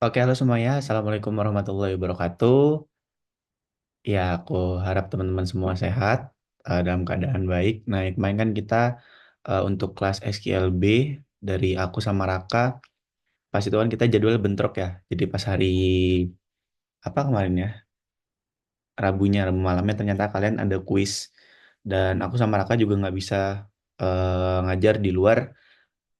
Oke, halo semuanya. Assalamualaikum warahmatullahi wabarakatuh. Ya, aku harap teman-teman semua sehat, dalam keadaan baik. Nah, kemarin kan kita untuk kelas SQLB dari aku sama Raka, pas itu kan kita jadwal bentrok ya. Jadi pas hari apa kemarin ya, Rabu malamnya ternyata kalian ada kuis. Dan aku sama Raka juga nggak bisa ngajar di luar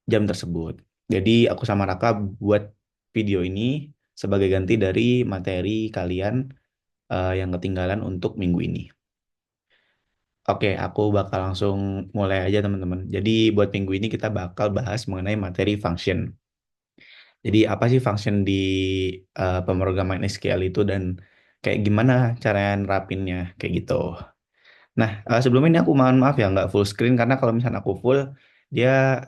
jam tersebut. Jadi aku sama Raka buat video ini sebagai ganti dari materi kalian yang ketinggalan untuk minggu ini. Oke, aku bakal langsung mulai aja teman-teman. Jadi buat minggu ini kita bakal bahas mengenai materi function. Jadi apa sih function di pemrograman SQL itu dan kayak gimana cara nerapinnya kayak gitu. Nah, sebelum ini aku mohon maaf ya nggak full screen karena kalau misalnya aku full dia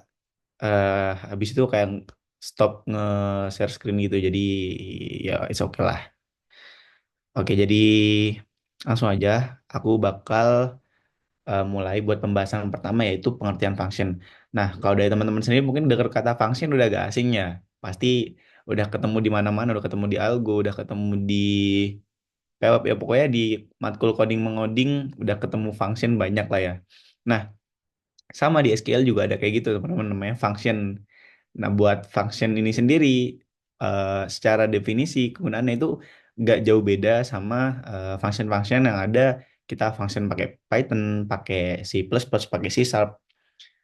habis itu kayak stop nge-share screen gitu. Jadi ya it's okay lah. Oke, jadi langsung aja aku bakal mulai buat pembahasan pertama yaitu pengertian function. Nah, kalau dari teman-teman sendiri mungkin dengar kata function udah agak asing ya. Pasti udah ketemu di mana-mana, udah ketemu di algo, udah ketemu di PWP, ya pokoknya di matkul coding mengoding udah ketemu function banyak lah ya. Nah, sama di SQL juga ada kayak gitu teman-teman namanya function. Nah, buat function ini sendiri secara definisi kegunaannya itu nggak jauh beda sama function-function yang ada kita function pakai Python, pakai C++, pakai C Sharp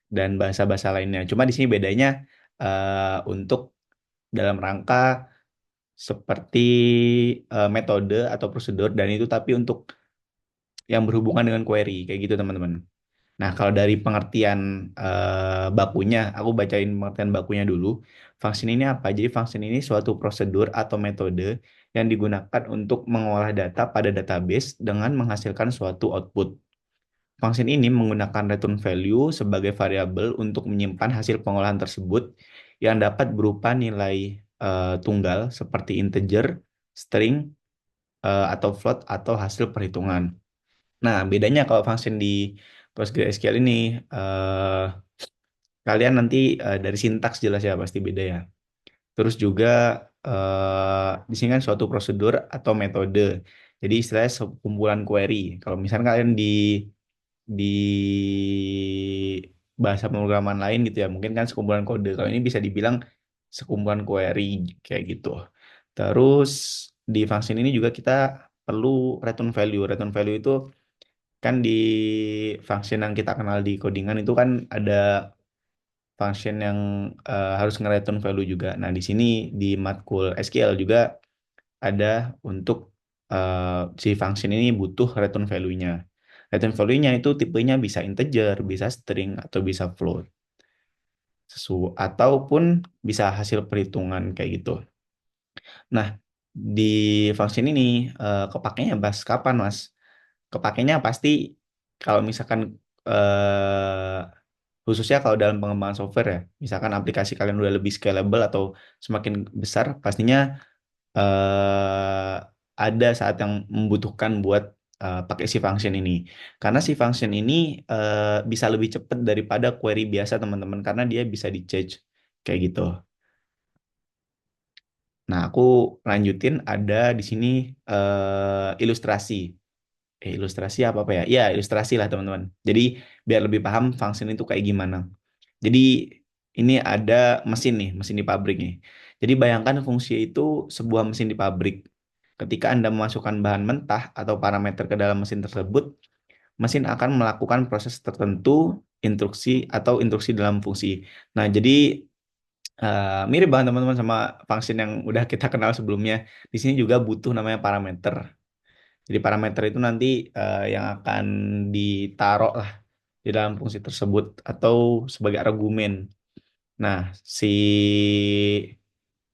dan bahasa-bahasa lainnya. Cuma di sini bedanya untuk dalam rangka seperti metode atau prosedur dan itu tapi untuk yang berhubungan dengan query kayak gitu teman-teman. Nah, kalau dari pengertian bakunya, aku bacain pengertian bakunya dulu. Function ini apa? Jadi function ini suatu prosedur atau metode yang digunakan untuk mengolah data pada database dengan menghasilkan suatu output. Function ini menggunakan return value sebagai variabel untuk menyimpan hasil pengolahan tersebut yang dapat berupa nilai tunggal seperti integer, string, atau float atau hasil perhitungan. Nah, bedanya kalau function di PostgreSQL ini eh, kalian nanti dari sintaks jelas ya pasti beda ya. Terus juga di sini kan suatu prosedur atau metode. Jadi istilahnya sekumpulan query. Kalau misalnya kalian di bahasa pemrograman lain gitu ya, mungkin kan sekumpulan kode. Kalau ini bisa dibilang sekumpulan query kayak gitu. Terus di function ini juga kita perlu return value. Return value itu kan di function yang kita kenal di codingan itu kan ada function yang harus nge-return value juga. Nah, di sini di matkul SQL juga ada untuk si function ini butuh return value-nya. Return value-nya itu tipenya bisa integer, bisa string, atau bisa float. Ataupun bisa hasil perhitungan kayak gitu. Nah, di function ini kepakainya pas kapan, Mas? Kepakainya pasti kalau misalkan eh, khususnya kalau dalam pengembangan software ya, misalkan aplikasi kalian udah lebih scalable atau semakin besar, pastinya eh, ada saat yang membutuhkan buat pakai si function ini. Karena si function ini bisa lebih cepat daripada query biasa teman-teman, karena dia bisa di-charge kayak gitu. Nah, aku lanjutin ada di sini ilustrasi. Ilustrasi apa ya? Ya, ilustrasi lah teman-teman. Jadi biar lebih paham function itu kayak gimana. Jadi ini ada mesin nih, mesin di pabrik nih. Jadi bayangkan fungsi itu sebuah mesin di pabrik. Ketika Anda memasukkan bahan mentah atau parameter ke dalam mesin tersebut, mesin akan melakukan proses tertentu, instruksi atau instruksi dalam fungsi. Nah, jadi mirip banget teman-teman sama function yang udah kita kenal sebelumnya. Di sini juga butuh namanya parameter. Jadi parameter itu nanti yang akan ditaruh lah di dalam fungsi tersebut atau sebagai argumen. Nah, si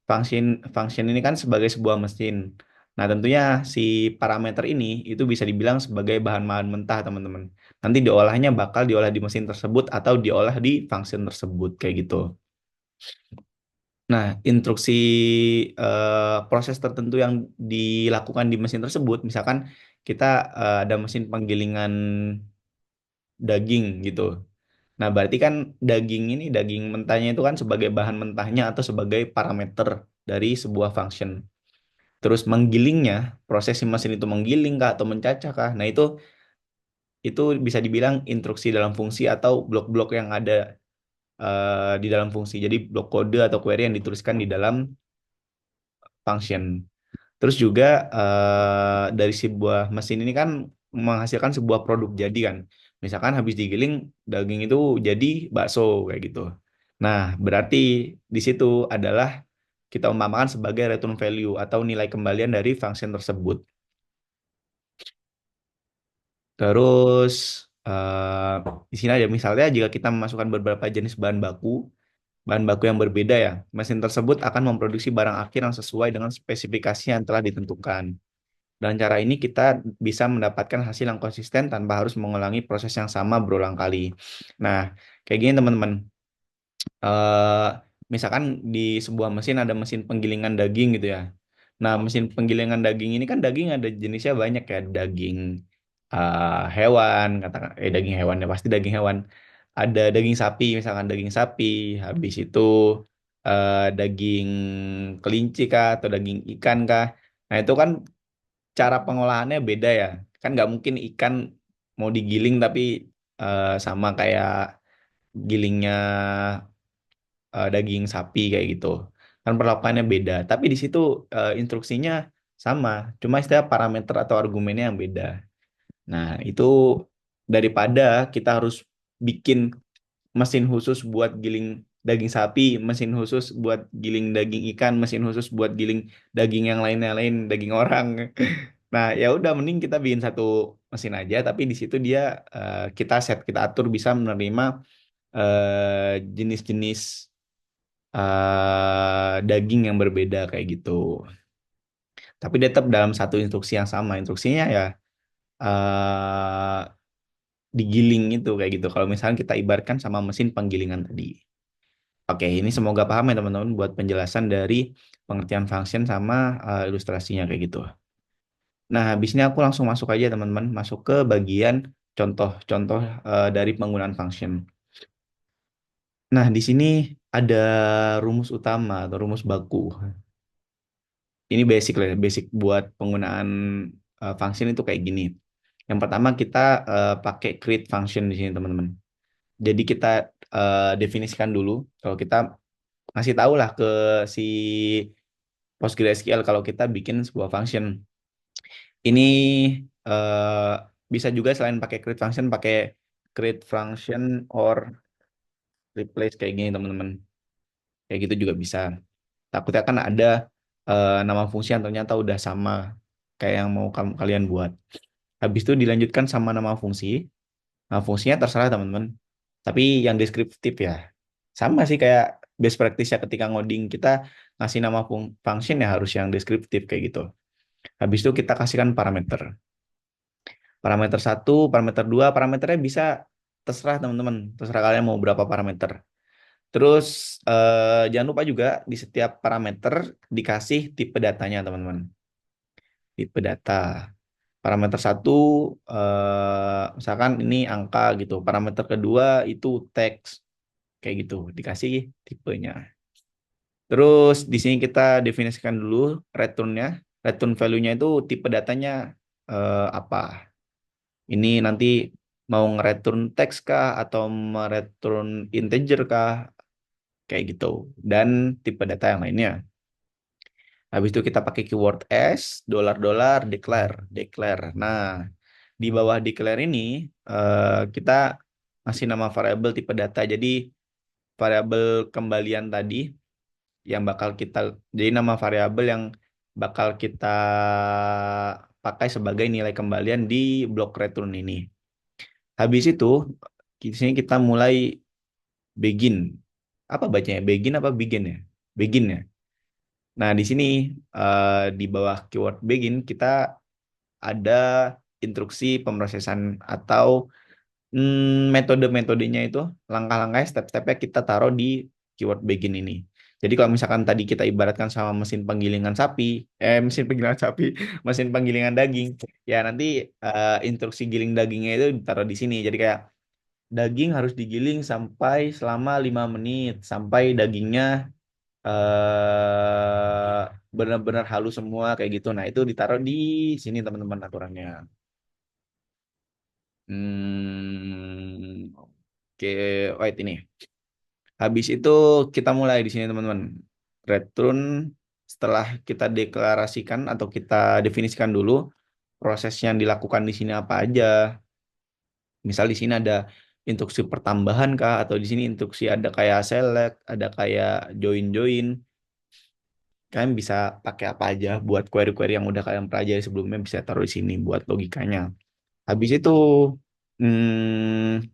function function ini kan sebagai sebuah mesin. Nah, tentunya si parameter ini itu bisa dibilang sebagai bahan-bahan mentah, teman-teman. Nanti diolahnya bakal diolah di mesin tersebut atau diolah di function tersebut kayak gitu. Nah, instruksi proses tertentu yang dilakukan di mesin tersebut, misalkan kita ada mesin penggilingan daging gitu. Nah, berarti kan daging ini, daging mentahnya itu kan sebagai bahan mentahnya atau sebagai parameter dari sebuah function. Terus menggilingnya, proses si mesin itu menggiling kah atau mencacah kah? Nah, itu bisa dibilang instruksi dalam fungsi atau blok-blok yang ada di dalam fungsi. Jadi blok kode atau query yang dituliskan di dalam function. Terus juga dari sebuah mesin ini kan menghasilkan sebuah produk jadi kan. Misalkan habis digiling daging itu jadi bakso kayak gitu. Nah, berarti di situ adalah kita umpamakan sebagai return value atau nilai kembalian dari function tersebut. Terus di sini ada misalnya jika kita memasukkan beberapa jenis bahan baku yang berbeda ya, mesin tersebut akan memproduksi barang akhir yang sesuai dengan spesifikasi yang telah ditentukan. Dengan cara ini kita bisa mendapatkan hasil yang konsisten tanpa harus mengulangi proses yang sama berulang kali. Nah, kayak gini teman-teman. eh Misalkan di sebuah mesin ada mesin penggilingan daging gitu ya. Nah, mesin penggilingan daging ini kan daging ada jenisnya banyak ya. Daging hewan, katakan daging hewan ya pasti daging hewan. Ada daging sapi, misalkan daging sapi. Habis itu daging kelinci kah atau daging ikan kah. Nah, itu kan cara pengolahannya beda ya. Kan nggak mungkin ikan mau digiling tapi sama kayak gilingnya daging sapi kayak gitu. Kan perlakuannya beda. Tapi di situ instruksinya sama. Cuma istilah parameter atau argumennya yang beda. Nah, itu daripada kita harus bikin mesin khusus buat giling daging sapi, mesin khusus buat giling daging ikan, mesin khusus buat giling daging yang lainnya lain, daging orang. Nah, ya udah mending kita bikin satu mesin aja, tapi di situ dia kita set, kita atur bisa menerima jenis-jenis daging yang berbeda kayak gitu. Tapi dia tetap dalam satu instruksi yang sama. Instruksinya ya eh digiling itu kayak gitu. Kalau misalnya kita ibaratkan sama mesin penggilingan tadi. Oke, ini semoga paham ya teman-teman buat penjelasan dari pengertian function sama ilustrasinya kayak gitu. Nah, habis ini aku langsung masuk aja teman-teman, masuk ke bagian contoh-contoh dari penggunaan function. Nah, di sini ada rumus utama atau rumus baku. Ini basic lah, basic buat penggunaan function itu kayak gini. Yang pertama kita pakai create function di sini teman-teman. Jadi kita definisikan dulu kalau kita ngasih tahu lah ke si PostgreSQL kalau kita bikin sebuah function. Ini eh, bisa juga selain pakai create function pakai create function or replace kayak gini teman-teman. Kayak gitu juga bisa. Takutnya kan ada nama fungsi yang ternyata udah sama kayak yang mau kalian buat. Habis itu dilanjutkan sama nama fungsi. Nah, fungsinya terserah teman-teman. Tapi yang deskriptif ya. Sama sih kayak best practice ya ketika ngoding kita ngasih nama function ya harus yang deskriptif kayak gitu. Habis itu kita kasihkan parameter. Parameter satu, parameter dua, parameternya bisa terserah teman-teman. Terserah kalian mau berapa parameter. Terus jangan lupa juga di setiap parameter dikasih tipe datanya teman-teman. Tipe data. Parameter satu, misalkan ini angka gitu. Parameter kedua itu teks kayak gitu. Dikasih tipenya. Terus di sini kita definisikan dulu return-nya. Return value-nya itu tipe datanya apa. Ini nanti mau nge-return teks kah atau mereturn integer kah kayak gitu. Dan tipe data yang lainnya. Habis itu kita pakai keyword s, dolar-dolar, declare, declare. Nah, di bawah declare ini kita ngasih nama variabel tipe data. Jadi variabel kembalian tadi yang bakal kita jadi nama variabel yang bakal kita pakai sebagai nilai kembalian di blok return ini. Habis itu di sini kita mulai begin. Apa bacanya? Begin apa begin ya? Begin ya. Nah, di sini di bawah keyword begin kita ada instruksi pemrosesan atau metode-metodenya itu langkah-langkahnya step-stepnya kita taruh di keyword begin ini. Jadi kalau misalkan tadi kita ibaratkan sama mesin penggilingan sapi, mesin penggilingan sapi, mesin penggilingan daging, ya nanti instruksi giling dagingnya itu ditaruh di sini. Jadi kayak daging harus digiling sampai selama 5 menit sampai dagingnya eh benar-benar halus semua kayak gitu. Nah, itu ditaruh di sini teman-teman aturannya. Oke, wait ini. Habis itu kita mulai di sini teman-teman. Return setelah kita deklarasikan atau kita definisikan dulu proses yang dilakukan di sini apa aja. Misal di sini ada instruksi pertambahan kah atau di sini instruksi ada kayak select, ada kayak join-join. Kalian bisa pakai apa aja buat query-query yang udah kalian pelajari sebelumnya bisa taruh di sini buat logikanya. Habis itu hmm,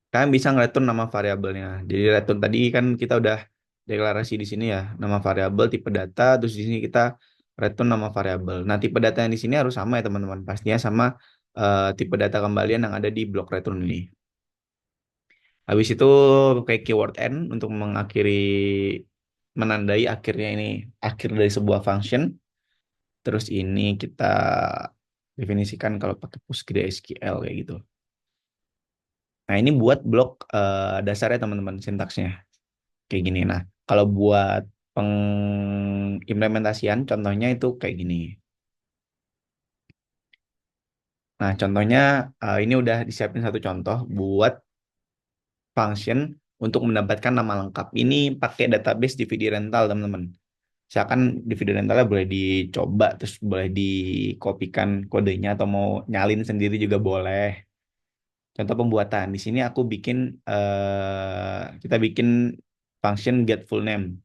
kalian bisa nge-return nama variabelnya. Jadi return tadi kan kita udah deklarasi di sini ya, nama variabel, tipe data, terus di sini kita return nama variabel. Nah, tipe data yang di sini harus sama ya teman-teman. Pastinya sama tipe data kembalian yang ada di blok return ini. Habis itu pakai keyword end untuk mengakhiri menandai akhirnya ini akhir dari sebuah function. Terus ini kita definisikan kalau pakai PostgreSQL kayak gitu. Nah, ini buat blok dasarnya teman-teman sintaksnya kayak gini. Nah, kalau buat pengimplementasian contohnya itu kayak gini. Nah, contohnya ini udah disiapin satu contoh buat function untuk mendapatkan nama lengkap. Ini pakai database DVD rental, teman-teman. Misalkan DVD rentalnya boleh dicoba, terus boleh dikopikan kodenya atau mau nyalin sendiri juga boleh. Contoh pembuatan. Di sini aku bikin, kita bikin function get full name.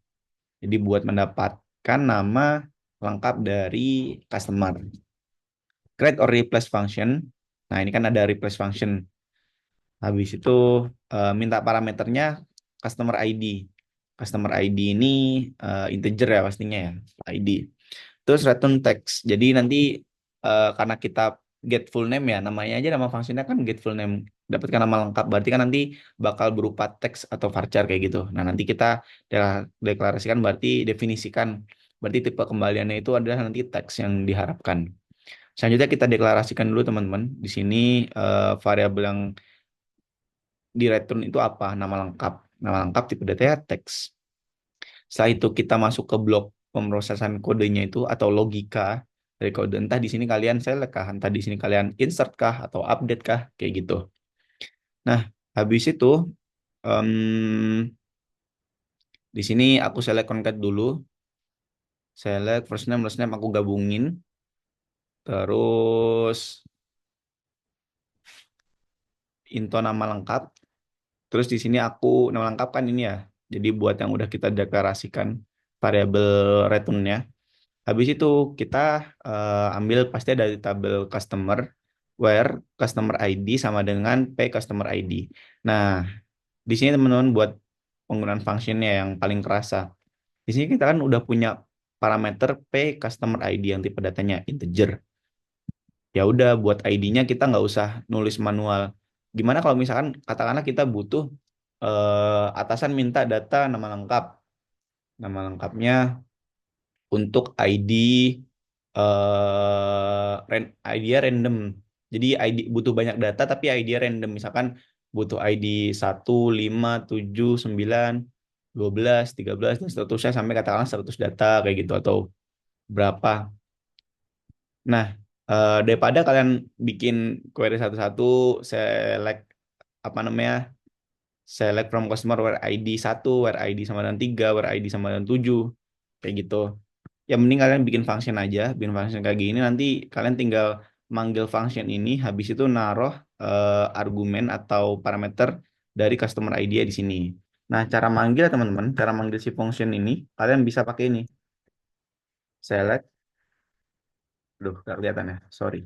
Jadi buat mendapatkan nama lengkap dari customer. Create or replace function. Nah, ini kan ada replace function. Habis itu minta parameternya customer ID. Customer ID ini integer ya pastinya ya, ID. Terus return text. Jadi nanti karena kita get full name ya, namanya aja nama fungsinya kan get full name. Dapatkan nama lengkap. Berarti kan nanti bakal berupa teks atau varchar kayak gitu. Nah, nanti kita deklarasikan berarti definisikan. Berarti tipe kembaliannya itu adalah nanti teks yang diharapkan. Selanjutnya kita deklarasikan dulu teman-teman. Di sini variabel yang di return itu apa? Nama lengkap. Nama lengkap tipe data teks. Setelah itu kita masuk ke blok pemrosesan kodenya itu atau logika dari kode. Entah di sini kalian select kah, entah di sini kalian insert kah atau update kah, kayak gitu. Nah, habis itu di sini aku select concat dulu, select first name, last name aku gabungin, terus into nama lengkap. Terus di sini aku nama lengkap kan ini ya. Jadi buat yang udah kita deklarasikan variabel returnnya. Habis itu kita ambil pasti dari tabel customer where customer ID sama dengan pay customer ID. Nah, di sini teman-teman buat penggunaan functionnya yang paling kerasa. Di sini kita kan udah punya parameter pay customer ID yang tipe datanya integer. Ya udah buat ID-nya kita nggak usah nulis manual. Gimana kalau misalkan katakanlah kita butuh atasan minta data nama lengkap. Nama lengkapnya untuk ID ID-nya random. Jadi ID butuh banyak data tapi ID-nya random. Misalkan butuh ID 1, 5, 7, 9, 12, 13 dan seterusnya sampai katakanlah 100 data kayak gitu atau berapa. Nah, daripada kalian bikin query satu-satu, select apa namanya? Select from customer where ID 1, where ID sama dengan 3, where ID sama dengan 7 kayak gitu. Ya mending kalian bikin function aja, bikin function kayak gini nanti kalian tinggal manggil function ini habis itu naruh argumen atau parameter dari customer ID di sini. Nah, cara manggil teman-teman, cara manggil si function ini kalian bisa pakai ini. Select, aduh, nggak kelihatan ya, sorry.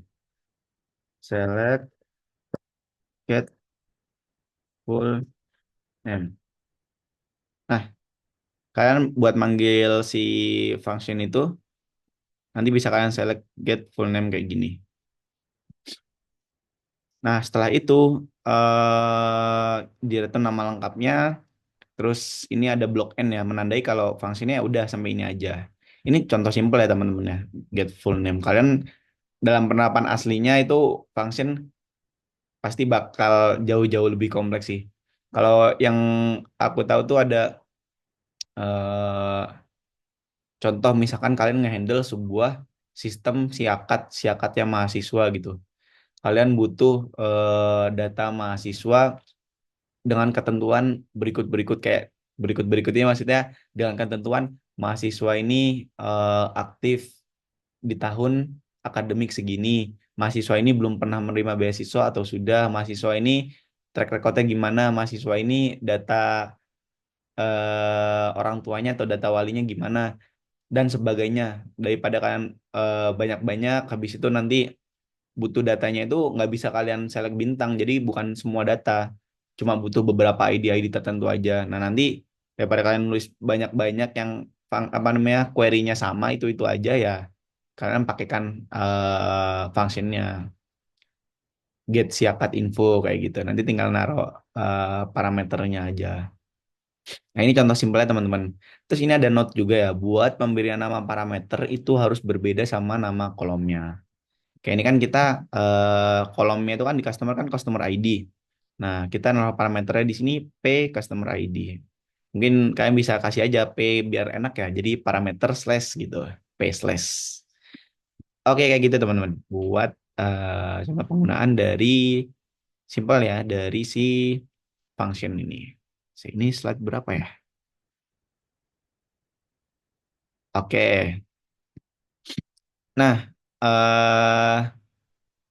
Select get full name. Nah, kalian buat manggil si function itu nanti bisa kalian select get full name kayak gini. Nah, setelah itu di return nama lengkapnya. Terus ini ada blok N ya, menandai kalau fungsinya udah sampai ini aja. Ini contoh simpel ya teman-teman ya, get full name. Kalian dalam penerapan aslinya itu function pasti bakal jauh-jauh lebih kompleks sih. Kalau yang aku tahu tuh ada eh, contoh misalkan kalian ngehandle sebuah sistem siakatnya mahasiswa gitu. Kalian butuh data mahasiswa dengan ketentuan berikut-berikut kayak berikut-berikut ini maksudnya dengan ketentuan mahasiswa ini aktif di tahun akademik segini, mahasiswa ini belum pernah menerima beasiswa atau sudah, mahasiswa ini track recordnya gimana, mahasiswa ini data orang tuanya atau data walinya gimana dan sebagainya. Daripada kalian banyak-banyak habis itu nanti butuh datanya itu nggak bisa kalian select bintang, jadi bukan semua data, cuma butuh beberapa ID-ID tertentu aja. Nah nanti daripada kalian nulis banyak-banyak yang apa namanya query-nya sama itu aja ya, kalian pakaikan functionnya get siakat info kayak gitu. Nanti tinggal naruh parameternya aja. Nah ini contoh simpelnya teman-teman. Terus ini ada note juga ya, buat pemberian nama parameter itu harus berbeda sama nama kolomnya. Kayak ini kan kita kolomnya itu kan di customer kan customer ID. Nah, kita naruh parameternya di sini P customer ID. Mungkin kalian bisa kasih aja P biar enak ya. Jadi parameter slash gitu. P slash. Oke, kayak gitu teman-teman. Buat contoh penggunaan dari simple ya dari si function ini. Ini slide berapa ya? Oke. Nah,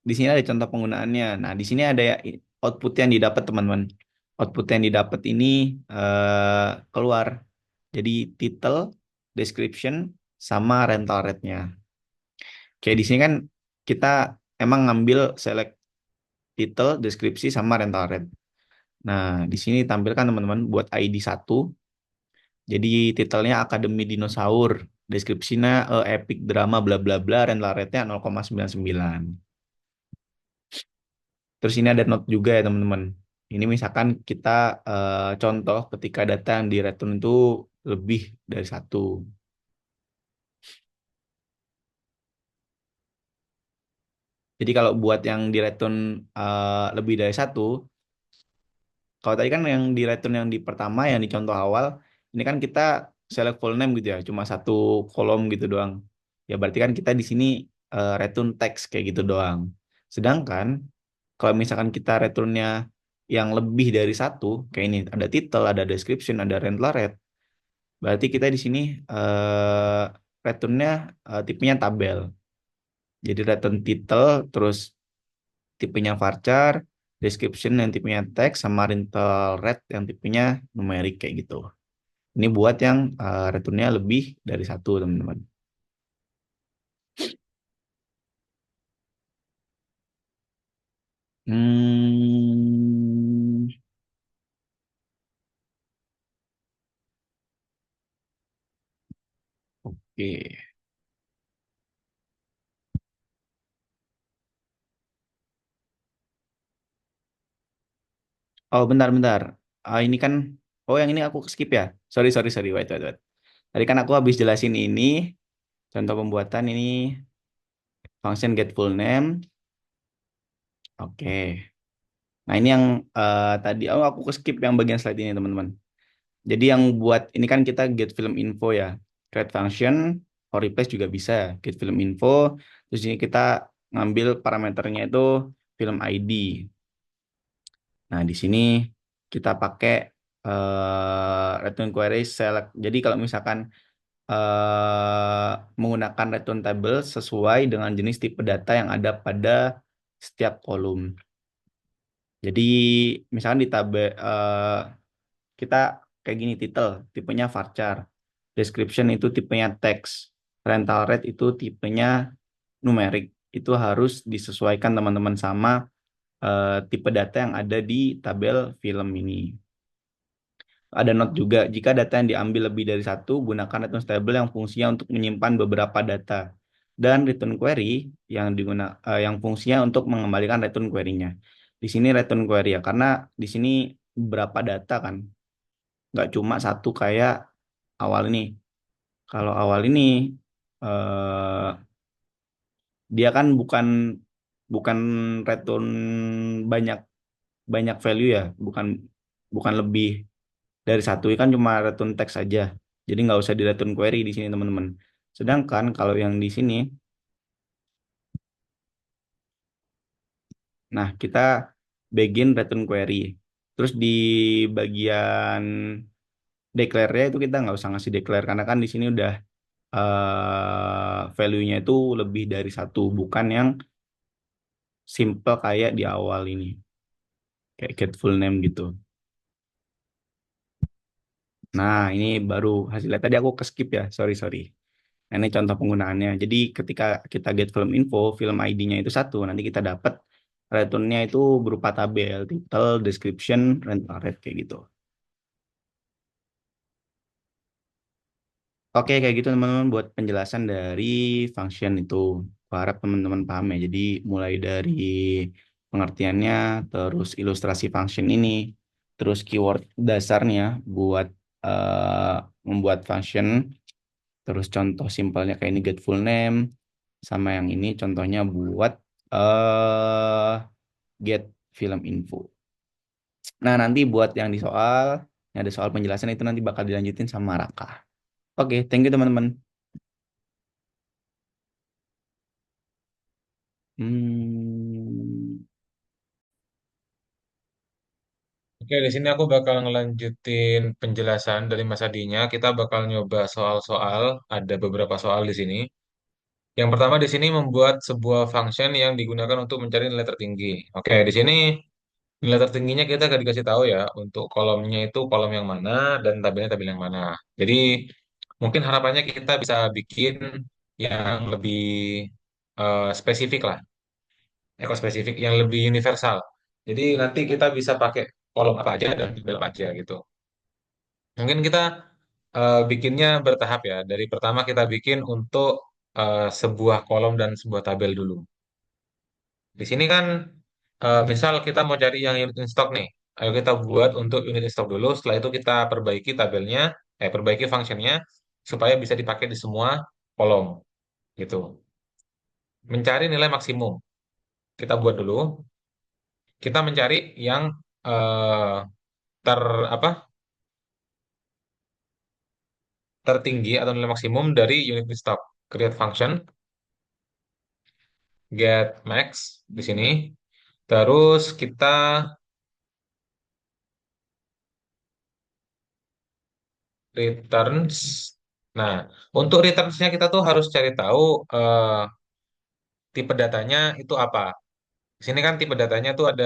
di sini ada contoh penggunaannya. Nah, di sini ada output yang didapat teman-teman. Output yang didapat ini keluar. Jadi title, description, sama rental rate-nya. Kayak di sini kan kita emang ngambil select title, deskripsi, sama rental rate. Nah, di sini tampilkan teman-teman buat ID 1. Jadi titelnya Akademi Dinosaur, deskripsinya epic drama bla bla bla, rental rate-nya 0,99. Terus ini ada note juga ya teman-teman. Ini misalkan kita contoh ketika data yang di return itu lebih dari satu. Jadi kalau buat yang di return lebih dari satu, kalau tadi kan yang di return yang di pertama yang di contoh awal, ini kan kita select full name gitu ya, cuma satu kolom gitu doang. Ya berarti kan kita di sini return text kayak gitu doang. Sedangkan kalau misalkan kita returnnya yang lebih dari satu, kayak ini ada title, ada description, ada rental rate. Berarti kita di sini eh, returnnya tipenya tabel. Jadi return title, terus tipenya varchar, description yang tipenya teks, sama rental rate yang tipenya numerik kayak gitu. Ini buat yang returnnya lebih dari satu, teman-teman. Hmm, oke. Oh, bentar-bentar. Ini kan, oh yang ini aku skip ya. Sorry, sorry, sorry. Wait, wait, wait. Tadi kan aku habis jelasin ini, contoh pembuatan ini, function get full name. Oke. Nah, ini yang tadi aku skip yang bagian slide ini, teman-teman. Jadi yang buat ini kan kita get film info ya. Create function or replace juga bisa get film info. Terus ini kita ngambil parameternya itu film ID. Nah, di sini kita pakai return query select. Jadi kalau misalkan menggunakan return table sesuai dengan jenis tipe data yang ada pada setiap kolom. Jadi misalkan di tabel kita kayak gini title, tipenya varchar. Description itu tipenya teks. Rental rate itu tipenya numerik. Itu harus disesuaikan teman-teman sama tipe data yang ada di tabel film ini. Ada note juga, jika data yang diambil lebih dari satu, gunakan return table yang fungsinya untuk menyimpan beberapa data. Dan return query yang fungsinya untuk mengembalikan return query-nya. Di sini return query ya, karena di sini berapa data kan, nggak cuma satu kayak awal ini. Kalau awal ini eh, dia kan bukan bukan return banyak banyak value ya, bukan bukan lebih dari satu kan cuma return teks saja. Jadi nggak usah di return query di sini teman-teman. Sedangkan kalau yang di sini, nah kita begin return query. Terus di bagian declare-nya itu kita nggak usah ngasih declare karena kan di sini udah value-nya itu lebih dari satu, bukan yang simple kayak di awal ini, kayak get full name gitu. Nah, ini baru hasilnya. Tadi aku ke skip ya, sorry sorry. Nah, ini contoh penggunaannya. Jadi ketika kita get film info, film ID-nya itu satu, nanti kita dapat return-nya itu berupa tabel, title, description, rental rate kayak gitu. Oke, kayak gitu teman-teman buat penjelasan dari function itu. Aku harap teman-teman paham ya. Jadi mulai dari pengertiannya, terus ilustrasi function ini, terus keyword dasarnya buat eh, membuat function, terus contoh simpelnya kayak ini get full name, sama yang ini contohnya buat eh get film info. Nah, nanti buat yang di soal, yang ada soal penjelasan itu nanti bakal dilanjutin sama Raka. Oke, thank you teman-teman. Hmm, Oke, di sini aku bakal ngelanjutin penjelasan dari Mas Adinya. Kita bakal nyoba soal-soal, ada beberapa soal di sini. Yang pertama di sini membuat sebuah function yang digunakan untuk mencari nilai tertinggi. Oke, di sini nilai tertingginya kita gak dikasih tahu ya, untuk kolomnya itu kolom yang mana dan tabelnya tabel yang mana. Jadi mungkin harapannya kita bisa bikin yang lebih spesifik lah, ekospesifik yang lebih universal. Jadi nanti kita bisa pakai kolom apa aja dan tabel apa aja gitu. Mungkin kita bikinnya bertahap ya. Dari pertama kita bikin untuk sebuah kolom dan sebuah tabel dulu. Di sini kan misal kita mau cari yang unit in stock nih. Ayo kita buat untuk unit in stock dulu. Setelah itu kita perbaiki tabelnya, perbaiki functionnya supaya bisa dipakai di semua kolom gitu. Mencari nilai maksimum. Kita buat dulu. Kita mencari yang eh, ter apa tertinggi atau nilai maksimum dari unit in stock. Create function get max di sini. Terus kita returns. Nah, untuk returns-nya kita tuh harus cari tahu tipe datanya itu apa. Di sini kan tipe datanya tuh ada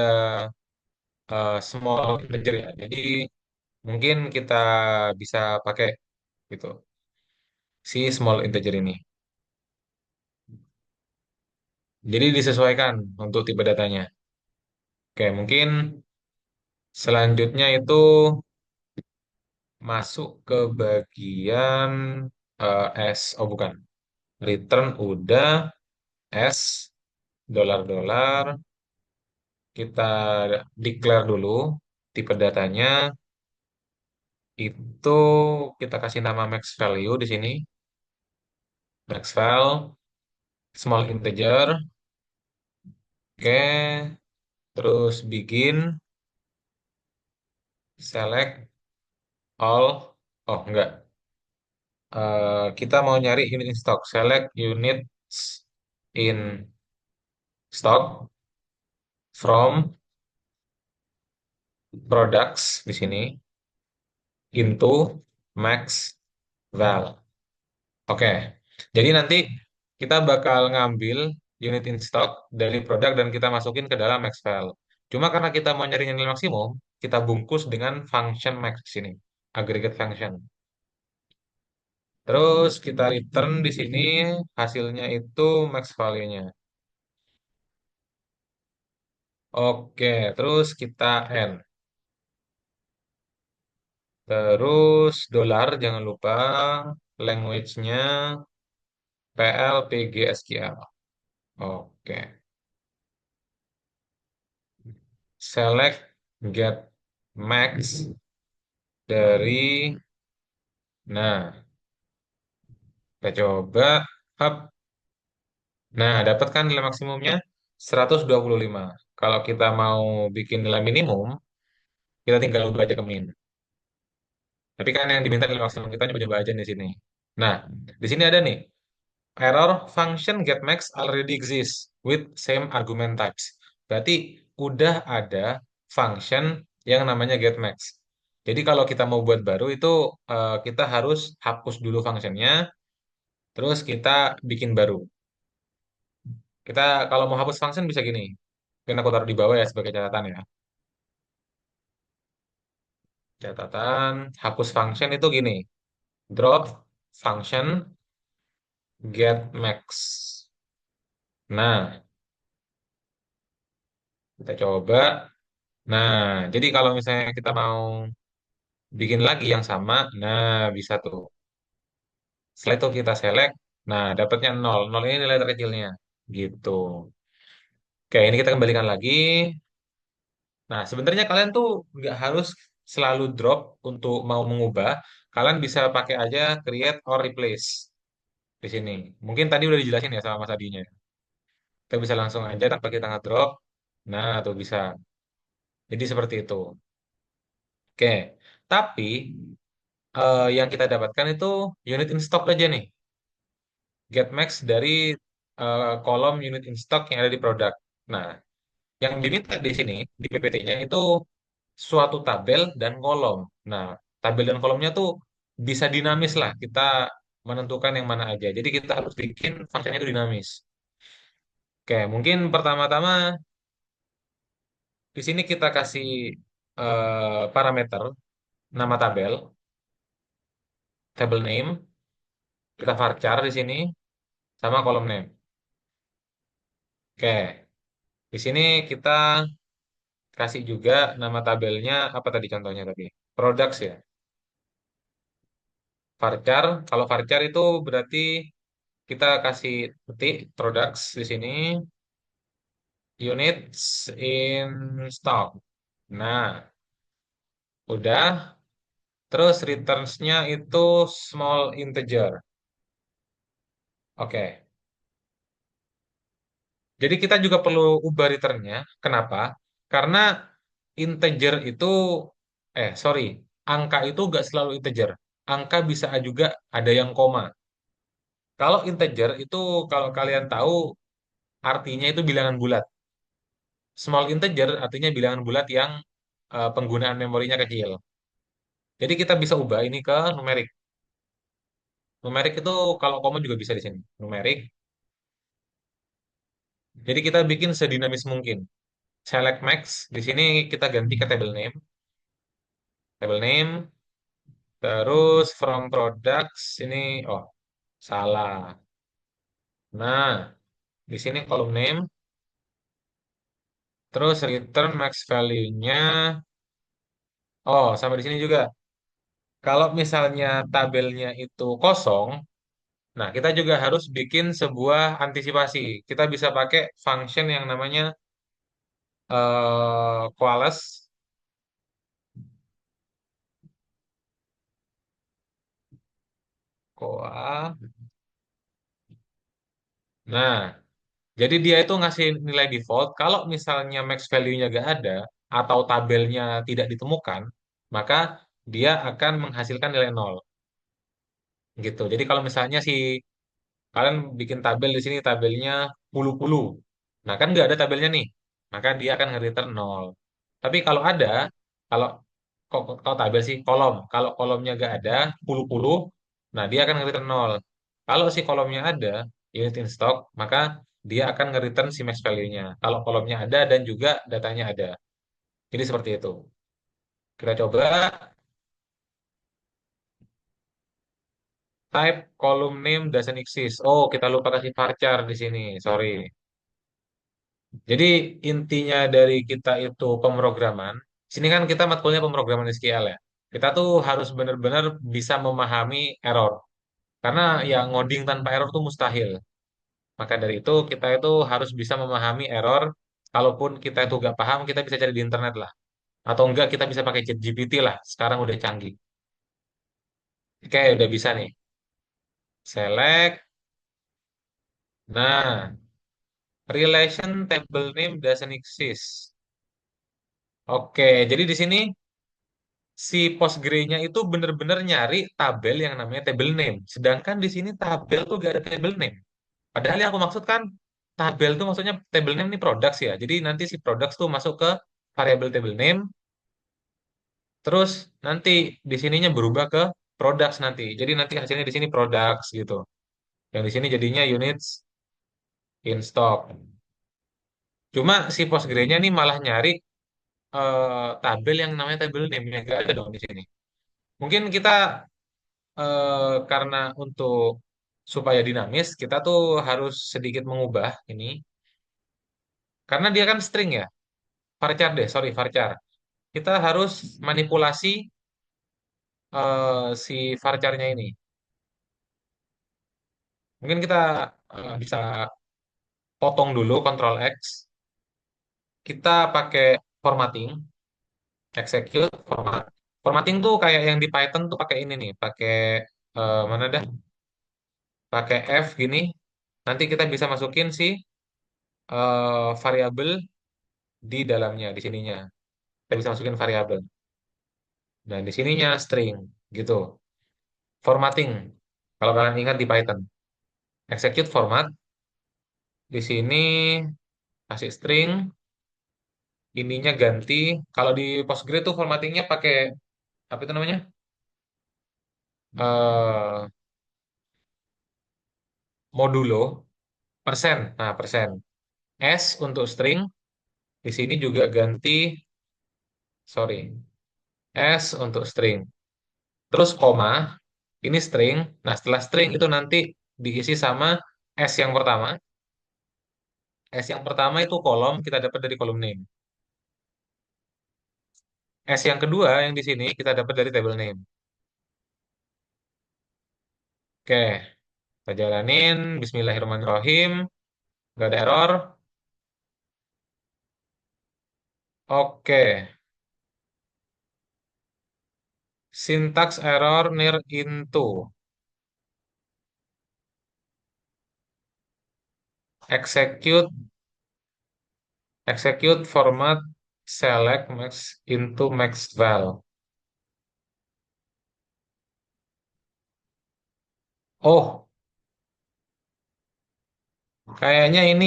small integer ya. Jadi mungkin kita bisa pakai gitu si small integer ini. Jadi disesuaikan untuk tipe datanya. Oke, mungkin selanjutnya itu masuk ke bagian S. Oh bukan, return udah, S dolar-dolar. Kita declare dulu tipe datanya itu kita kasih nama max value di sini. Max val small integer. Oke, terus begin select all. Oh enggak. Kita mau nyari unit in stock. Select units in stock from products di sini into max val. Oke, jadi nanti kita bakal ngambil unit in stock dari produk dan kita masukin ke dalam max file. Cuma karena kita mau nyari nilai maksimum, kita bungkus dengan function max ini, aggregate function. Terus kita return di sini hasilnya itu max value-nya. Oke, terus kita end. Terus dolar jangan lupa language-nya PL PG SQL. Oke. Select get max dari, nah kita coba hub. Nah, dapat kan nilai maksimumnya 125. Kalau kita mau bikin nilai minimum, kita tinggal ubah aja ke min. Tapi kan yang diminta dari maksimum kita nyoba-nyoba aja di sini. Nah, di sini ada nih, error function getMax already exists with same argument types. Berarti udah ada function yang namanya getMax. Jadi kalau kita mau buat baru itu kita harus hapus dulu functionnya, terus kita bikin baru. Kita kalau mau hapus function bisa gini. Mungkin aku taruh di bawah ya sebagai catatan ya. Catatan hapus function itu gini. Drop function getMax. Nah, kita coba. Nah, jadi kalau misalnya kita mau bikin lagi yang sama, nah bisa tuh. Setelah itu kita select, nah dapatnya nol. Nol ini nilai terkecilnya. Gitu. Oke, ini kita kembalikan lagi. Nah, sebenarnya kalian tuh nggak harus selalu drop untuk mau mengubah. Kalian bisa pakai aja create or replace di sini. Mungkin tadi udah dijelasin ya sama Mas Adinya. Kita bisa langsung aja tanpa kita nge-drop. Nah, tuh bisa. Jadi seperti itu. Oke. Tapi yang kita dapatkan itu unit in stock aja nih. Get max dari kolom unit in stock yang ada di produk. Nah, yang diminta di sini di PPT-nya itu suatu tabel dan kolom. Nah, tabel dan kolomnya tuh bisa dinamis lah. Kita menentukan yang mana aja. Jadi kita harus bikin fungsinya itu dinamis. Oke, mungkin pertama-tama di sini kita kasih parameter nama tabel, table name, kita varchar di sini sama kolom name. Oke, di sini kita kasih juga nama tabelnya apa tadi contohnya tadi? Products ya. Varchar, kalau varchar itu berarti kita kasih ketik products di sini units in stock. Nah, udah. Terus returns-nya itu small integer. Oke. Jadi kita juga perlu ubah return-nya. Kenapa? Karena integer itu, sorry, angka itu nggak selalu integer. Angka bisa juga ada yang koma. Kalau integer itu kalau kalian tahu artinya itu bilangan bulat. Small integer artinya bilangan bulat yang penggunaan memorinya kecil. Jadi kita bisa ubah ini ke numerik. Numerik itu kalau koma juga bisa di sini. Numerik. Jadi kita bikin sedinamis mungkin. Select max. Di sini kita ganti ke table name. Table name. Terus from products ini oh salah. Nah, di sini kolom name. Terus return max value-nya. Oh, sama di sini juga. Kalau misalnya tabelnya itu kosong, nah kita juga harus bikin sebuah antisipasi. Kita bisa pakai function yang namanya koalas. Koa. Nah, jadi dia itu ngasih nilai default. Kalau misalnya max value-nya gak ada atau tabelnya tidak ditemukan, maka dia akan menghasilkan nilai nol. Gitu. Jadi kalau misalnya si kalian bikin tabel di sini tabelnya puluh-puluh. Nah, kan nggak ada tabelnya nih. Maka dia akan nge-return 0. Tapi kalau ada, kalau kalau tabel sih kolom. Kalau kolomnya nggak ada, puluh-puluh, nah dia akan nge-return 0. Kalau si kolomnya ada, unit in stock, maka dia akan nge-return si max value-nya. Kalau kolomnya ada dan juga datanya ada. Jadi seperti itu. Kita coba type column name doesn't exist. Oh, kita lupa kasih varchar di sini. Sorry. Jadi intinya dari kita itu pemrograman. Sini kan kita matkulnya pemrograman SQL ya. Kita tuh harus benar-benar bisa memahami error. Karena ya ngoding tanpa error tuh mustahil. Maka dari itu kita itu harus bisa memahami error. Kalaupun kita itu nggak paham, kita bisa cari di internet lah. Atau enggak kita bisa pakai ChatGPT lah. Sekarang udah canggih. Oke, udah bisa nih. Select. Nah, relation table name doesn't exist. Oke, jadi di sini si Postgre-nya itu bener-bener nyari tabel yang namanya table name. Sedangkan di sini tabel tuh gak ada table name. Padahal yang aku maksud kan tabel tuh maksudnya table name ini products ya. Jadi nanti si products tuh masuk ke variable table name, terus nanti di sininya berubah ke products nanti. Jadi nanti hasilnya di sini products gitu. Yang di sini jadinya units in stock. Cuma si Postgre-nya nih malah nyari tabel yang namanya table name yang gak ada dong di sini. Mungkin kita karena untuk supaya dinamis, kita tuh harus sedikit mengubah ini. Karena dia kan string ya, varchar deh, sorry, varchar. Kita harus manipulasi si varcharnya ini. Mungkin kita bisa potong dulu, Ctrl X. Kita pakai formatting, execute, format. Formatting tuh kayak yang di Python tuh pakai ini nih, pakai mana dah? Pakai F gini. Nanti kita bisa masukin si variabel di dalamnya, di sininya. Kita bisa masukin variabel. Dan di sininya string, gitu. Formatting. Kalau kalian ingat di Python. Execute format. Di sini kasih string. Ininya ganti. Kalau di Postgre tuh formattingnya pakai, apa itu namanya? eh Modulo. Persen. Nah, persen. S untuk string. Di sini juga ganti, sorry. S untuk string. Terus koma. Ini string. Nah, setelah string itu nanti diisi sama S yang pertama. S yang pertama itu kolom kita dapat dari kolom name. S yang kedua yang di sini kita dapat dari table name. Oke, kita jalanin. Bismillahirrahmanirrahim. Nggak ada error. Oke, syntax error near into. Execute, execute format select max into max val. Oh, kayaknya ini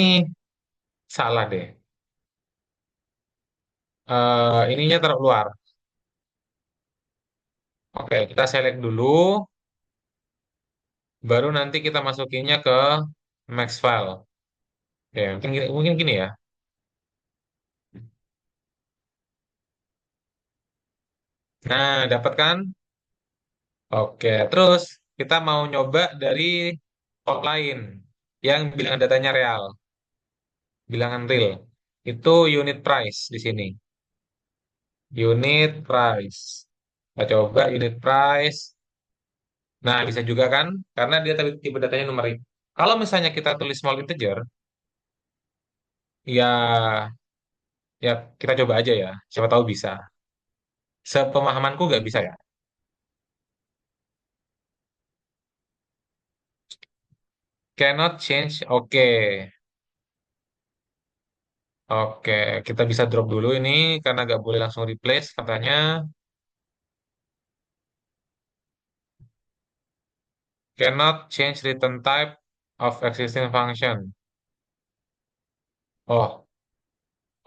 salah deh. Ininya taruh luar. Oke, kita select dulu. Baru nanti kita masukinnya ke max file. Oke, mungkin gini ya. Nah, dapat kan? Oke, terus kita mau nyoba dari out lain yang bilangan datanya real, bilangan real. Itu unit price di sini. Unit price. Kita coba unit price. Nah, bisa juga kan? Karena dia tipe datanya numerik. Kalau misalnya kita tulis small integer, ya ya kita coba aja ya. Siapa tahu bisa. Sepemahamanku nggak bisa ya. Cannot change. Oke. Oke, kita bisa drop dulu ini karena nggak boleh langsung replace katanya. Cannot change return type of existing function. Oh,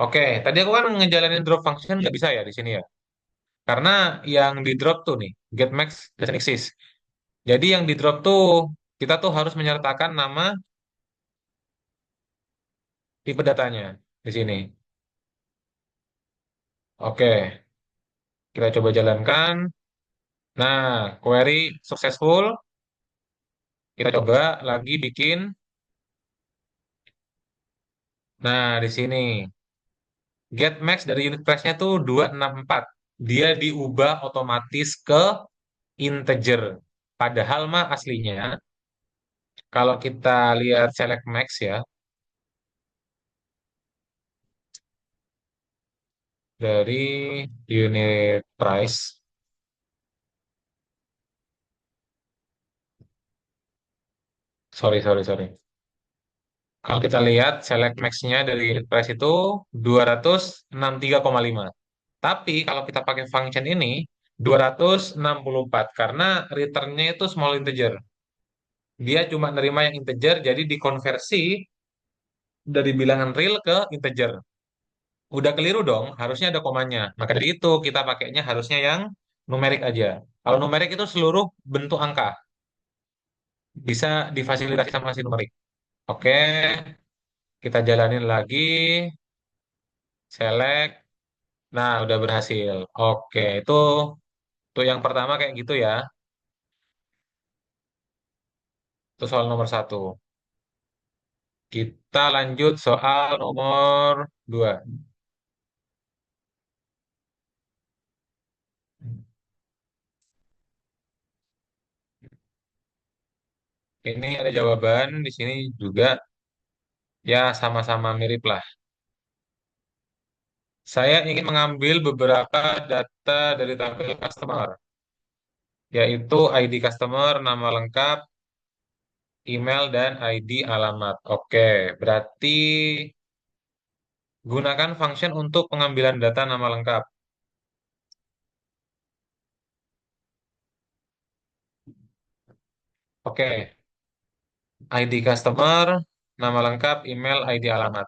oke. Tadi aku kan ngejalanin drop function nggak bisa ya di sini ya. Karena yang di drop tuh nih, get max doesn't exist. Jadi yang di drop tuh kita tuh harus menyertakan nama tipe datanya di sini. Oke, kita coba jalankan. Nah, query successful. Kita coba lagi bikin. Nah, di sini get max dari unit price-nya tuh 264. Dia diubah otomatis ke integer. Padahal mah aslinya kalau kita lihat select max ya dari unit price. Sorry, sorry, sorry. Kalau kita lihat select max-nya dari unit price itu 263,5. Tapi kalau kita pakai function ini, 264 karena returnnya itu small integer. Dia cuma nerima yang integer, jadi dikonversi dari bilangan real ke integer. Udah keliru dong, harusnya ada komanya. Maka dari itu kita pakainya harusnya yang numerik aja. Kalau numerik itu seluruh bentuk angka, bisa difasilitasi sama si numerik. Oke, kita jalanin lagi, select. Nah, udah berhasil. Oke, itu yang pertama kayak gitu ya. Itu soal nomor satu. Kita lanjut soal nomor dua. Ini ada jawaban di sini juga ya sama-sama mirip lah. Saya ingin mengambil beberapa data dari tabel customer, yaitu ID customer, nama lengkap, email, dan ID alamat. Oke, berarti gunakan function untuk pengambilan data nama lengkap. Oke, ID customer, nama lengkap, email, ID alamat.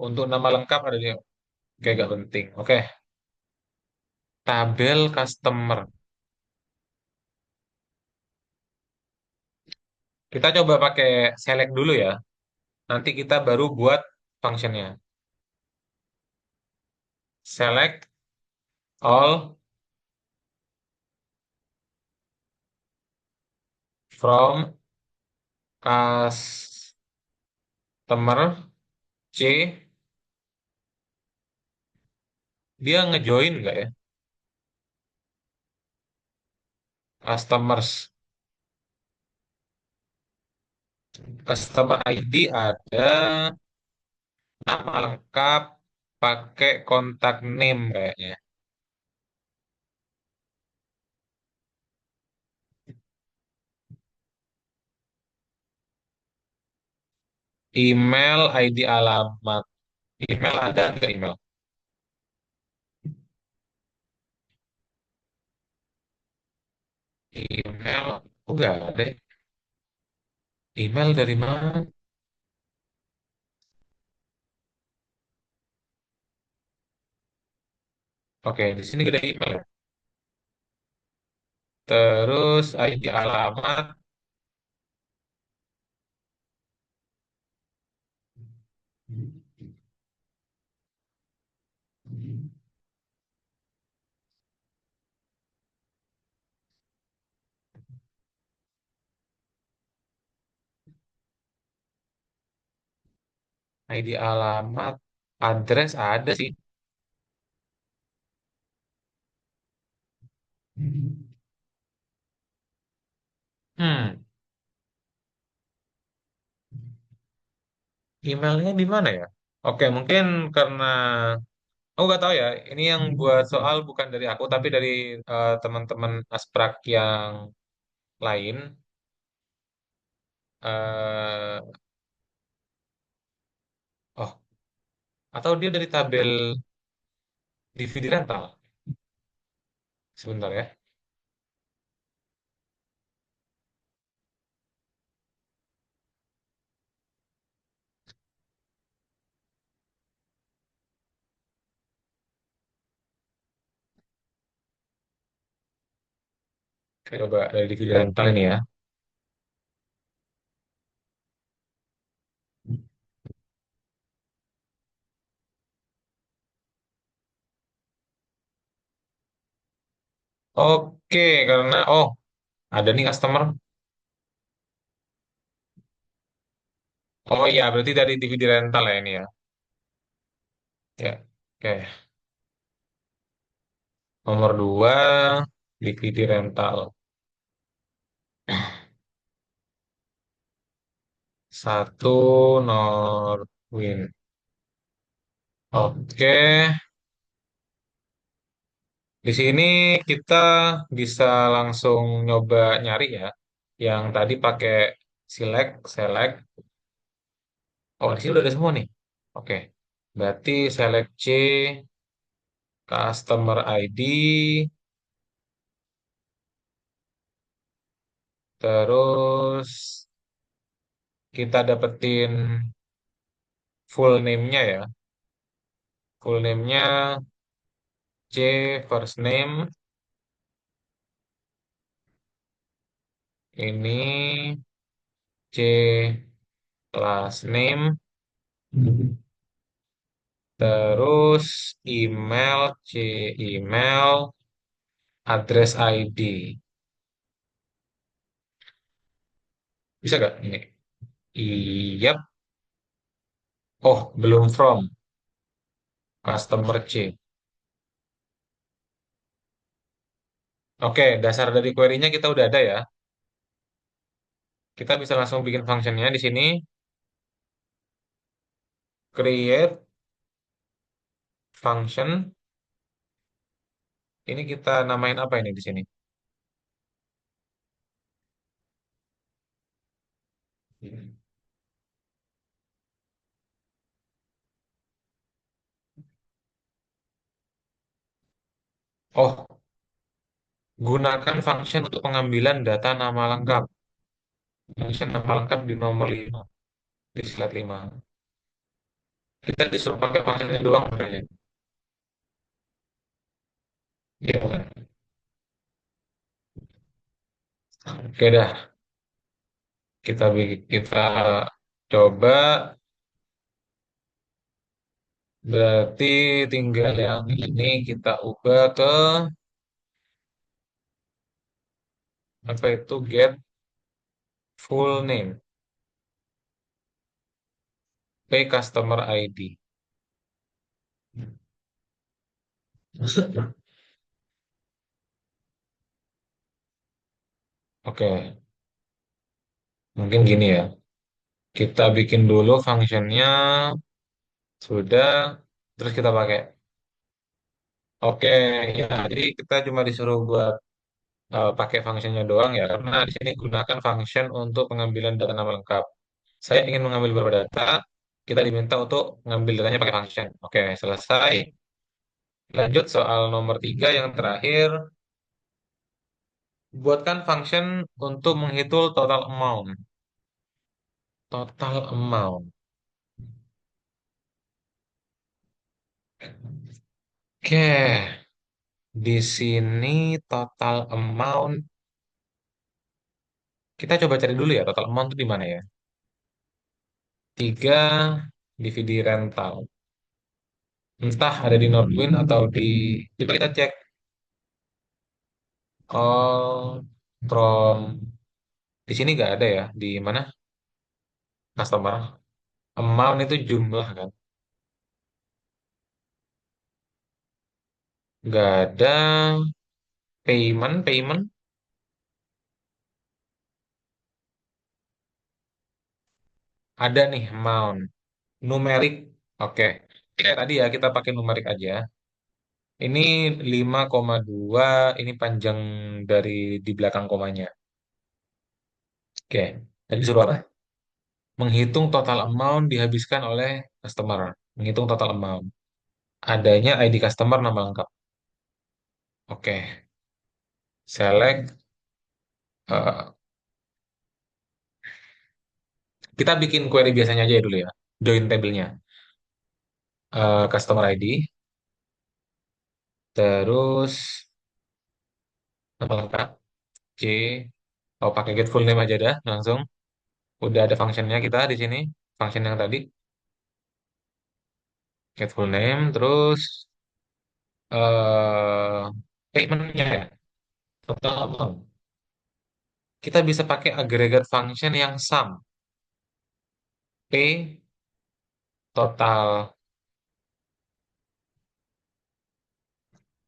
Untuk nama lengkap ada di, oke, gak penting. Oke, tabel customer. Kita coba pakai select dulu ya. Nanti kita baru buat functionnya. Select all from customer C. Dia ngejoin nggak ya? Customers. Customer ID ada, nama lengkap, pakai kontak name kayaknya. Email, ID alamat. Email ada nggak email? Email, oh, nggak ada. Email dari mana? Oke, di sini ada email ya. Terus ID alamat, ID alamat, address ada sih. Hmm, emailnya di mana ya? Oke, mungkin karena aku nggak tahu ya. Ini yang buat soal bukan dari aku, tapi dari teman-teman Asprak yang lain. eh oh, atau dia dari tabel dividi rental. Sebentar ya. Oke, coba dari dividi rental ini ya. Oke, karena ada nih customer. Oh iya, berarti dari dividi rental ya ini ya. Ya, oke. Nomor dua, dividi rental. Satu, Norwin. Oke, di sini kita bisa langsung nyoba nyari ya. Yang tadi pakai select. Oh, di sini udah ada semua nih. Oke. Berarti select C, customer ID, terus kita dapetin full name-nya ya. Full name-nya C first name, ini C last name, terus email, C email, address ID. Bisa gak ini? Iya. Oh, belum from customer C. Oke, dasar dari query-nya kita udah ada ya. Kita bisa langsung bikin functionnya di sini. Create function. Ini kita namain apa ini di sini? Oh, gunakan function untuk pengambilan data nama lengkap. Function nama lengkap di nomor 5, di slide 5. Kita disuruh pakai functionnya doang sebenarnya. Iya kan? Oke dah, kita coba. Berarti tinggal yang ini kita ubah ke apa itu get full name, pay customer ID. Oke, mungkin gini ya. Kita bikin dulu functionnya sudah, terus kita pakai. Oke, ya. Jadi kita cuma disuruh buat pakai functionnya doang ya, karena di sini gunakan function untuk pengambilan data nama lengkap. Saya ingin mengambil beberapa data, kita diminta untuk mengambil datanya pakai function. Oke, selesai. Lanjut soal nomor 3 yang terakhir. Buatkan function untuk menghitung total amount. Total amount. Oke, di sini total amount. Kita coba cari dulu ya total amount itu di mana ya. 3 dividi rental. Entah ada di Northwind atau di... Coba kita cek. All from... Di sini nggak ada ya. Di mana? Customer. Amount itu jumlah kan. Nggak ada. Payment. Ada nih amount. Numerik. Oke. Kayak tadi ya kita pakai numerik aja. Ini 5,2. Ini panjang dari di belakang komanya. Oke. Tadi suruh apa? Menghitung total amount dihabiskan oleh customer. Menghitung total amount. Adanya ID customer nama lengkap. Oke. Select. eh, kita bikin query biasanya aja ya dulu ya. Join table-nya. Customer ID. Terus nama lengkap. C. Oh, pakai get full name aja dah langsung. Udah ada functionnya kita di sini. Function yang tadi. Get full name. Terus eh payment-nya ya. Total amount. Kita bisa pakai aggregate function yang sum. P total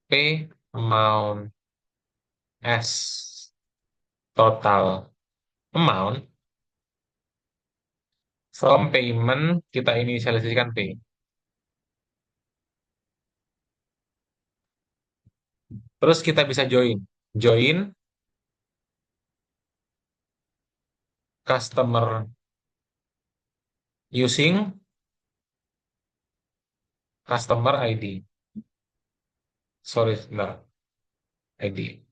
P amount S total amount from payment kita inisialisasikan P. Terus kita bisa join customer using Customer ID. Sorry, sebentar. ID.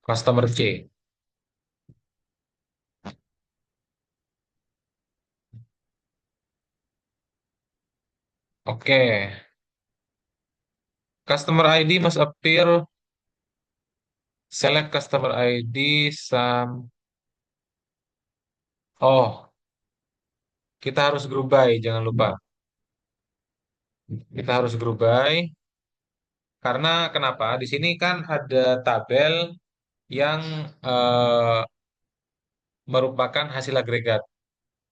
Customer C. Oke. Customer ID must appear. Select customer ID some. Oh, kita harus group by, jangan lupa. Kita harus group by karena kenapa? Di sini kan ada tabel yang eh, merupakan hasil agregat,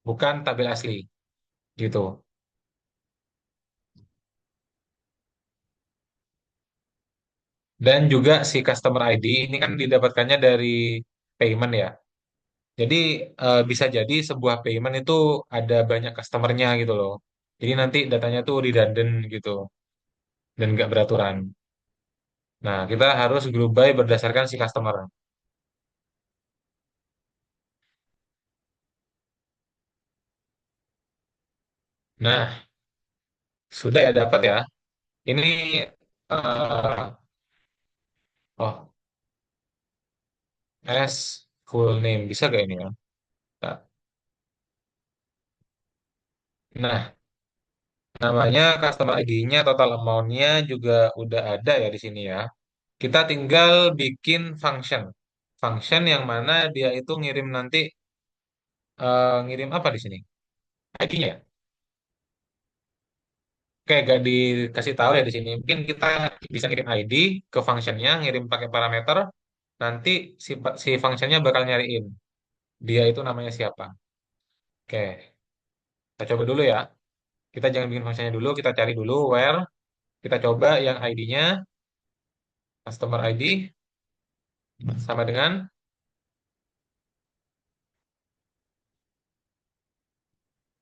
bukan tabel asli, gitu. Dan juga si customer ID ini kan didapatkannya dari payment ya. Jadi bisa jadi sebuah payment itu ada banyak customernya gitu loh. Jadi nanti datanya tuh redundant gitu dan nggak beraturan. Nah, kita harus group by berdasarkan si customer. Nah, sudah ya dapat ya. Ini eh, oh S full name bisa gak ini ya? Nah, nah, namanya customer ID-nya, total amount-nya juga udah ada ya di sini ya. Kita tinggal bikin function. Function yang mana dia itu ngirim nanti ngirim apa di sini? ID-nya ya? Oke, gak dikasih tahu ya di sini. Mungkin kita bisa ngirim ID ke functionnya, ngirim pakai parameter. Nanti si functionnya bakal nyariin dia itu namanya siapa. Oke, kita coba dulu ya. Kita jangan bikin functionnya dulu, kita cari dulu where. Kita coba yang ID-nya, customer ID, sama dengan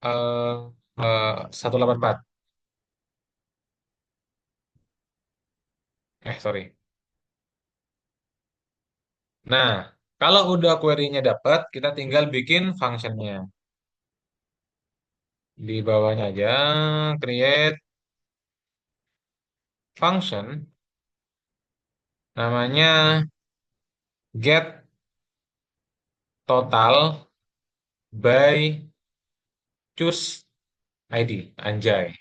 184. Sorry. Nah, kalau udah query-nya dapat, kita tinggal bikin function-nya. Di bawahnya aja, create function, namanya get total by choose ID. Anjay.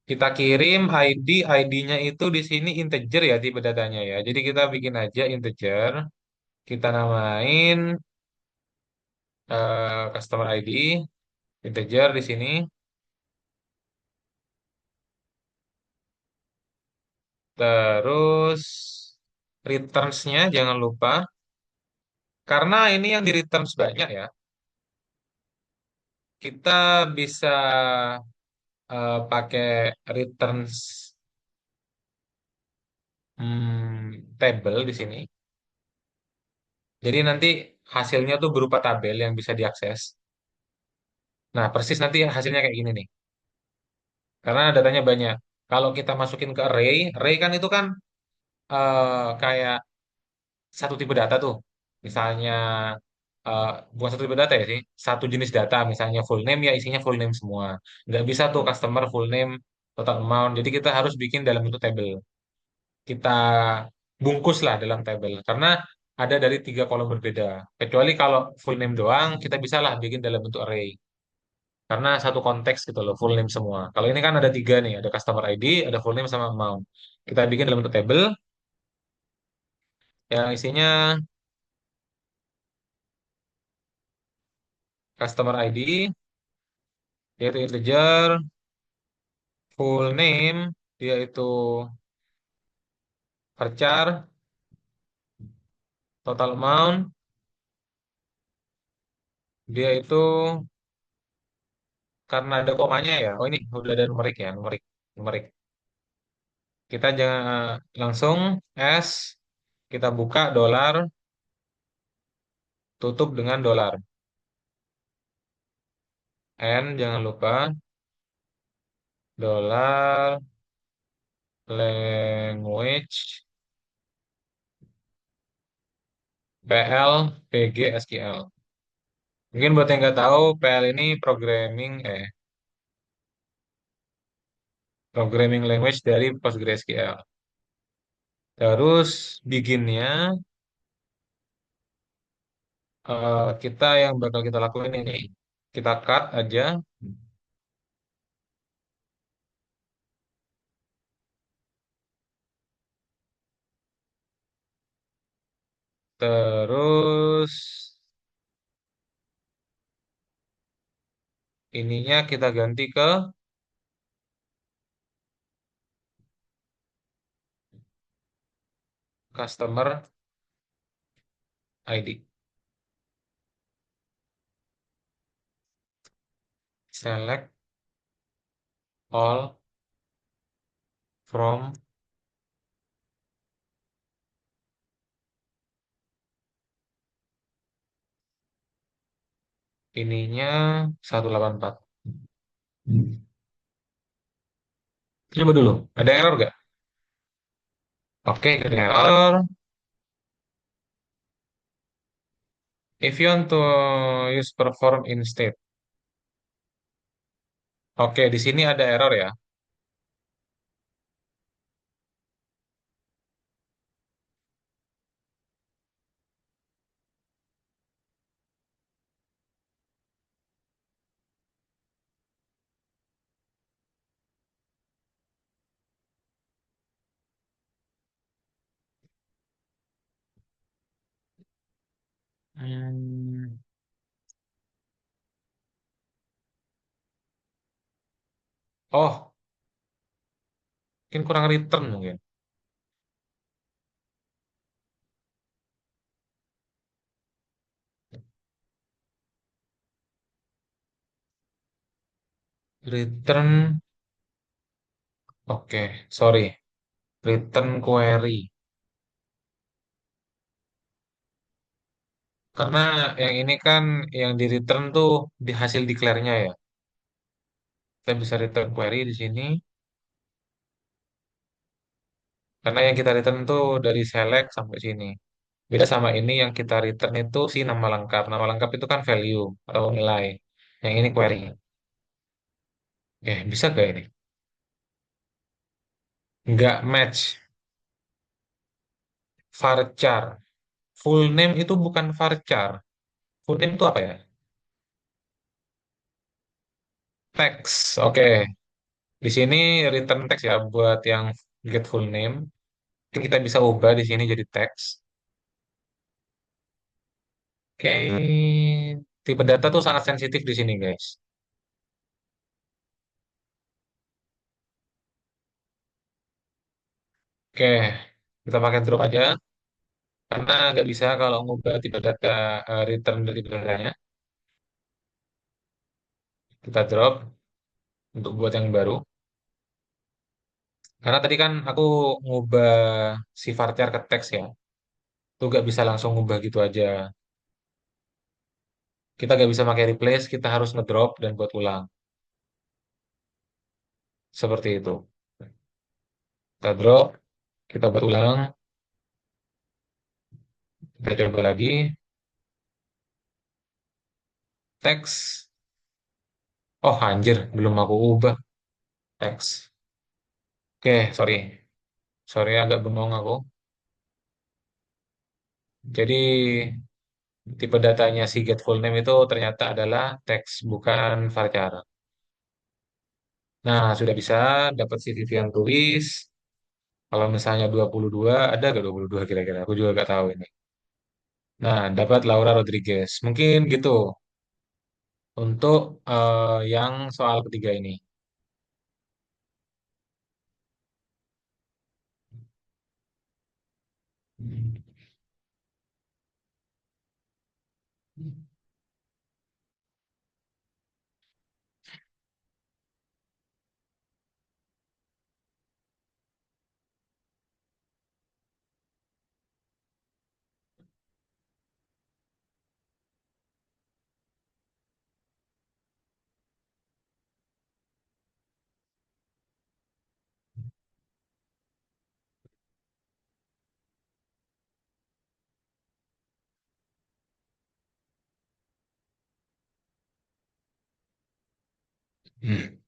Kita kirim ID, ID-nya itu di sini integer ya tipe datanya ya. Jadi kita bikin aja integer, kita namain customer ID, integer di sini. Terus returns-nya jangan lupa. Karena ini yang di returns banyak ya, kita bisa pakai returns table di sini. Jadi nanti hasilnya tuh berupa tabel yang bisa diakses. Nah, persis nanti hasilnya kayak gini nih. Karena datanya banyak. Kalau kita masukin ke array, array kan itu kan kayak satu tipe data tuh. Misalnya eh, bukan satu tipe data ya sih, satu jenis data. Misalnya full name ya isinya full name semua. Nggak bisa tuh customer full name, total amount. Jadi kita harus bikin dalam bentuk tabel. Kita bungkus lah dalam tabel. Karena ada dari tiga kolom berbeda. Kecuali kalau full name doang, kita bisa lah bikin dalam bentuk array. Karena satu konteks gitu loh, full name semua. Kalau ini kan ada tiga nih, ada customer ID, ada full name sama amount. Kita bikin dalam bentuk table yang isinya customer ID, yaitu integer, full name, dia itu varchar, total amount, dia itu karena ada komanya ya. Oh ini udah ada numerik ya, numerik, numerik. Kita jangan langsung S, kita buka dolar, tutup dengan dolar. N jangan lupa, dolar, language, PL, PG, SQL. Mungkin buat yang nggak tahu, PL ini programming language dari PostgreSQL. Terus bikinnya kita yang bakal kita lakuin ini, kita cut aja, terus ininya kita ganti ke customer ID. Select all from ininya 184. Coba dulu, ada error nggak? Oke, ada error. If you want to use perform instead. Oke, di sini ada error ya. Hmm. Oh, mungkin kurang return mungkin. Return, oke, sorry. Return query. Karena yang ini kan yang di return tuh di hasil declare-nya ya. Kita bisa return query di sini. Karena yang kita return tuh dari select sampai sini. Beda sama ini yang kita return itu si nama lengkap. Nama lengkap itu kan value atau nilai. Yang ini query. Bisa gak ini? Nggak match. Varchar. Full name itu bukan varchar. Full name itu apa ya? Text. Oke. Di sini return text ya buat yang get full name. Mungkin kita bisa ubah di sini jadi text. Oke. Tipe data tuh sangat sensitif di sini, guys. Oke. Kita pakai drop aja. Karena nggak bisa kalau ngubah tipe data return dari tipe datanya. Kita drop untuk buat yang baru. Karena tadi kan aku ngubah si varchar ke teks ya. Itu nggak bisa langsung ngubah gitu aja. Kita nggak bisa pakai replace, kita harus ngedrop dan buat ulang. Seperti itu. Kita drop, kita buat ulang, kita coba lagi. Teks. Oh anjir, belum aku ubah. Teks. Oke, sorry. Sorry agak bengong aku. Jadi tipe datanya si get full name itu ternyata adalah teks, bukan varchar. Nah, sudah bisa dapat si Vivian tulis. Kalau misalnya 22, ada gak 22 kira-kira? Aku juga gak tahu ini. Nah, dapat Laura Rodriguez. Mungkin gitu untuk yang soal ketiga ini. Hmm.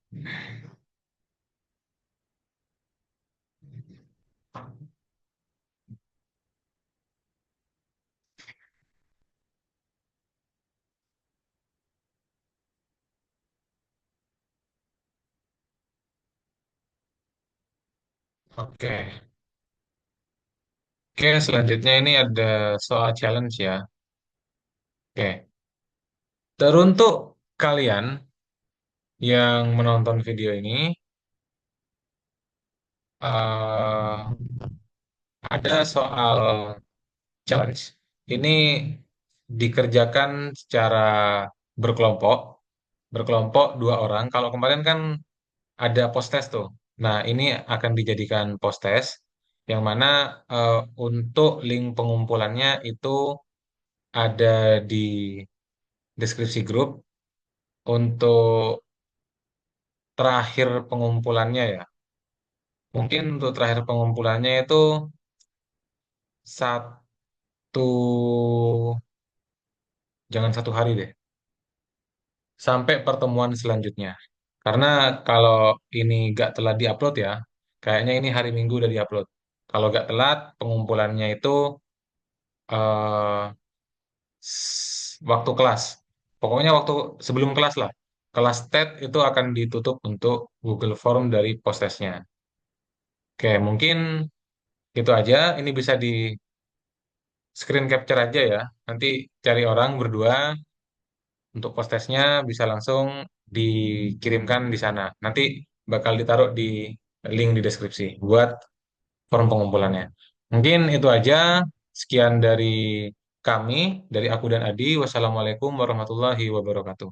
Oke. Oke, selanjutnya ini ada soal challenge ya. Oke. Teruntuk kalian yang menonton video ini, ada soal challenge. Ini dikerjakan secara berkelompok, berkelompok dua orang. Kalau kemarin kan ada post test tuh. Nah, ini akan dijadikan post test, yang mana untuk link pengumpulannya itu ada di deskripsi grup. Untuk terakhir pengumpulannya ya, mungkin untuk terakhir pengumpulannya itu 1, jangan 1 hari deh, sampai pertemuan selanjutnya. Karena kalau ini gak telat diupload ya, kayaknya ini hari Minggu udah diupload. Kalau gak telat, pengumpulannya itu eh, waktu kelas. Pokoknya waktu sebelum kelas lah. Kelas TED itu akan ditutup untuk Google Form dari post-testnya. Oke, mungkin itu aja. Ini bisa di screen capture aja ya. Nanti cari orang berdua untuk post-testnya bisa langsung dikirimkan di sana. Nanti bakal ditaruh di link di deskripsi buat form pengumpulannya. Mungkin itu aja. Sekian dari kami, dari aku dan Adi. Wassalamualaikum warahmatullahi wabarakatuh.